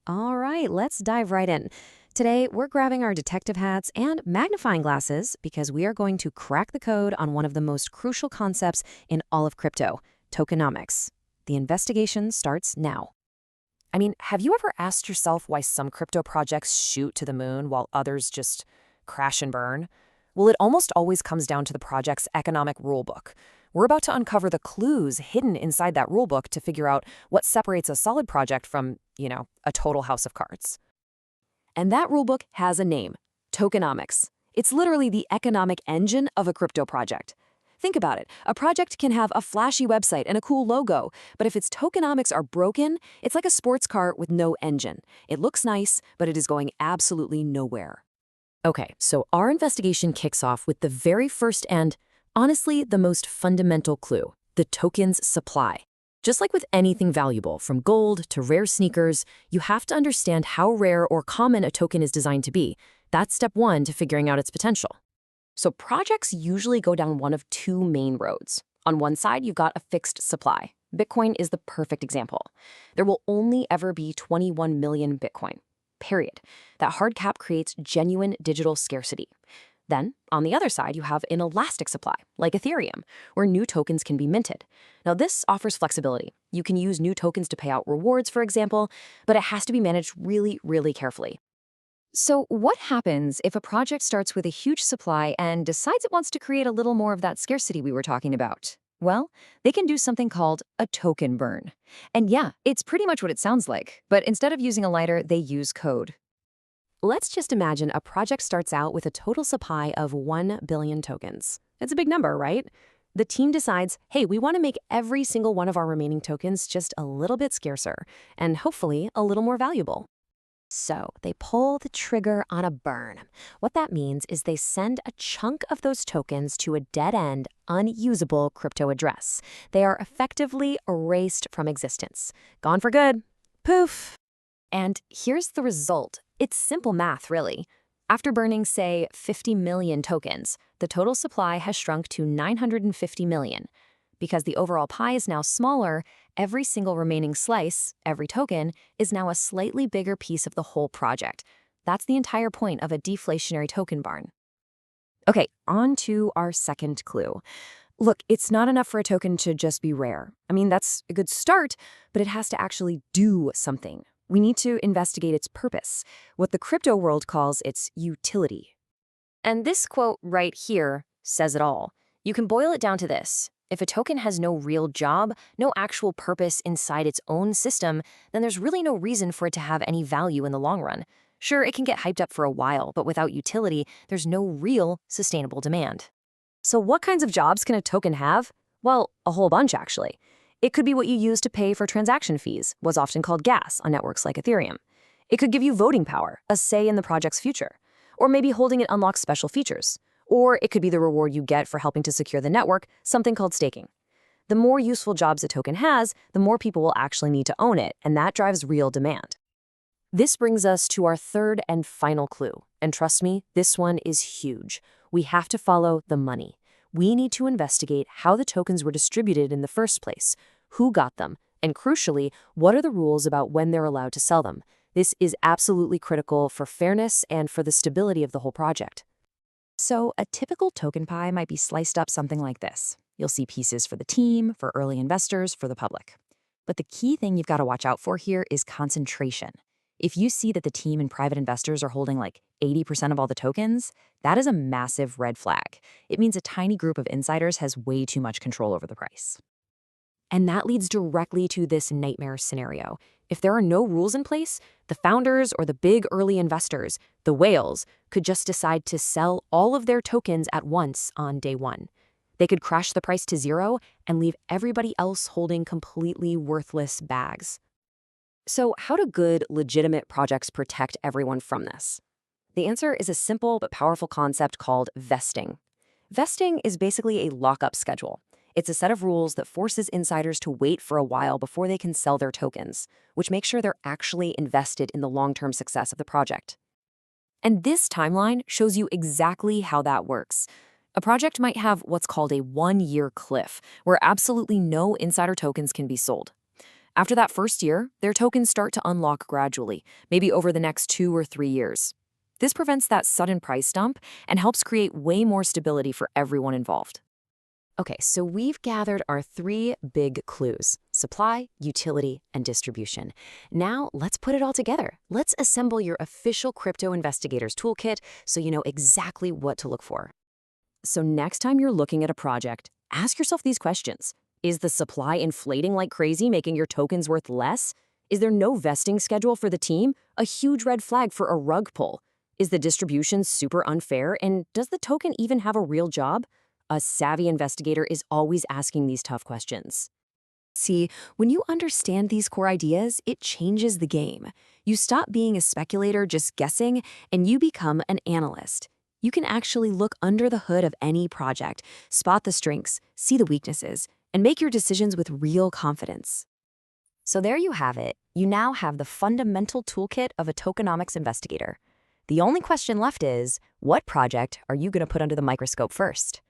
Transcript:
All right, let's dive right in. Today, we're grabbing our detective hats and magnifying glasses because we are going to crack the code on one of the most crucial concepts in all of crypto, tokenomics. The investigation starts now. I mean, have you ever asked yourself why some crypto projects shoot to the moon while others just crash and burn? Well, it almost always comes down to the project's economic rulebook. We're about to uncover the clues hidden inside that rulebook to figure out what separates a solid project from, a total house of cards. And that rulebook has a name, tokenomics. It's literally the economic engine of a crypto project. Think about it. A project can have a flashy website and a cool logo, but if its tokenomics are broken, it's like a sports car with no engine. It looks nice, but it is going absolutely nowhere. Okay, so our investigation kicks off with the very first and, honestly, the most fundamental clue, the token's supply. Just like with anything valuable, from gold to rare sneakers, you have to understand how rare or common a token is designed to be. That's step one to figuring out its potential. So projects usually go down one of two main roads. On one side, you've got a fixed supply. Bitcoin is the perfect example. There will only ever be 21 million Bitcoin, period. That hard cap creates genuine digital scarcity. Then, on the other side, you have an elastic supply, like Ethereum, where new tokens can be minted. Now, this offers flexibility. You can use new tokens to pay out rewards, for example, but it has to be managed really, really carefully. So what happens if a project starts with a huge supply and decides it wants to create a little more of that scarcity we were talking about? Well, they can do something called a token burn. And yeah, it's pretty much what it sounds like, but instead of using a lighter, they use code. Let's just imagine a project starts out with a total supply of 1 billion tokens. It's a big number, right? The team decides, hey, we want to make every single one of our remaining tokens just a little bit scarcer and hopefully a little more valuable. So they pull the trigger on a burn. What that means is they send a chunk of those tokens to a dead-end, unusable crypto address. They are effectively erased from existence. Gone for good. Poof. And here's the result. It's simple math, really. After burning, say, 50 million tokens, the total supply has shrunk to 950 million. Because the overall pie is now smaller, every single remaining slice, every token, is now a slightly bigger piece of the whole project. That's the entire point of a deflationary token barn. Okay, on to our second clue. Look, it's not enough for a token to just be rare. I mean, that's a good start, but it has to actually do something. We need to investigate its purpose, what the crypto world calls its utility. And this quote right here says it all. You can boil it down to this. If a token has no real job, no actual purpose inside its own system, then there's really no reason for it to have any value in the long run. Sure, it can get hyped up for a while, but without utility, there's no real sustainable demand. So what kinds of jobs can a token have? Well, a whole bunch, actually. It could be what you use to pay for transaction fees, what's often called gas on networks like Ethereum. It could give you voting power, a say in the project's future. Or maybe holding it unlocks special features. Or it could be the reward you get for helping to secure the network, something called staking. The more useful jobs a token has, the more people will actually need to own it, and that drives real demand. This brings us to our third and final clue. And trust me, this one is huge. We have to follow the money. We need to investigate how the tokens were distributed in the first place, who got them, and crucially, what are the rules about when they're allowed to sell them. This is absolutely critical for fairness and for the stability of the whole project. So a typical token pie might be sliced up something like this. You'll see pieces for the team, for early investors, for the public. But the key thing you've got to watch out for here is concentration. If you see that the team and private investors are holding like 80% of all the tokens, that is a massive red flag. It means a tiny group of insiders has way too much control over the price. And that leads directly to this nightmare scenario. If there are no rules in place, the founders or the big early investors, the whales, could just decide to sell all of their tokens at once on day one. They could crash the price to zero and leave everybody else holding completely worthless bags. So how do good, legitimate projects protect everyone from this? The answer is a simple but powerful concept called vesting. Vesting is basically a lockup schedule. It's a set of rules that forces insiders to wait for a while before they can sell their tokens, which makes sure they're actually invested in the long-term success of the project. And this timeline shows you exactly how that works. A project might have what's called a one-year cliff, where absolutely no insider tokens can be sold. After that first year, their tokens start to unlock gradually, maybe over the next 2 or 3 years. This prevents that sudden price dump and helps create way more stability for everyone involved. Okay, so we've gathered our 3 big clues: supply, utility, and distribution. Now let's put it all together. Let's assemble your official Crypto Investigators Toolkit so you know exactly what to look for. So next time you're looking at a project, ask yourself these questions. Is the supply inflating like crazy, making your tokens worth less? Is there no vesting schedule for the team? A huge red flag for a rug pull. Is the distribution super unfair, and does the token even have a real job? A savvy investigator is always asking these tough questions. See, when you understand these core ideas, it changes the game. You stop being a speculator just guessing, and you become an analyst. You can actually look under the hood of any project, spot the strengths, see the weaknesses, and make your decisions with real confidence. So there you have it. You now have the fundamental toolkit of a tokenomics investigator. The only question left is, what project are you going to put under the microscope first?